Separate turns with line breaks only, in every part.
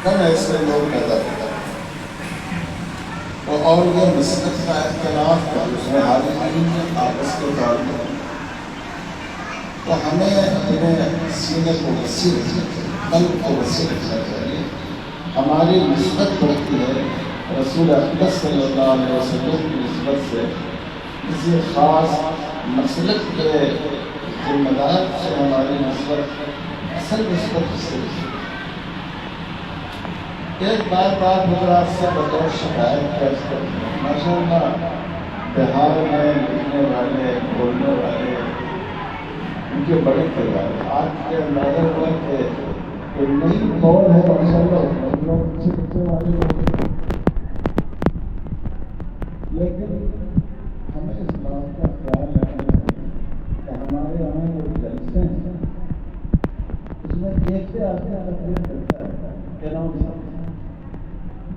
کم ایسے لوگ پیدا ہوتے اور یہ مسلک کا اختلاف ہے اس میں عالمین آپس کے تعلق، تو ہمیں اپنے سینے کو وسیع قلب کو وسیع رکھنا چاہیے. ہماری نسبت بڑھتی ہے رسول اقدس صلی اللہ علیہ وسلم کی نسبت سے کسی خاص مسلک کے ذمہ دار سے ہماری نسبت اصل نسبت اس سے. ایک بات آپ حضرات سے بطور شکایت کر سکتے ہیں. ماشاء اللہ بہار میں لکھنے والے بولنے والے ان کے بڑے کردار آپ کے اندازہ ہوا کہ نئی قول ہے ماشاء اللہ لوگ اچھے بچے والے لوگ، لیکن ہمیں اس بات کا خیال رکھنا چاہیے کہ ہمارے یہاں جو جلسے ہیں اس میں دیکھتے آتے ہیں تقریر کرتا ہے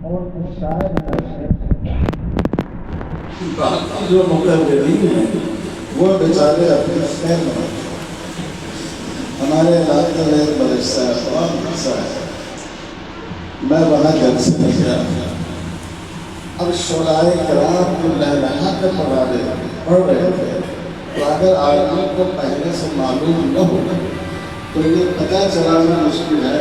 اور شاید باقی جو مقررین ہیں وہ بیچارے اپنے خیر میں. ہمارے علاقے میں ایک مدرسہ ہے قرآن مدرسہ ہے، میں وہاں جلسے میں گیا. اب شعراء کرام جو لہلہا کر پڑھ رہے تھے تو اگر آدمی کو پہلے سے معلوم نہ ہو تو یہ پتہ چلانا مشکل ہے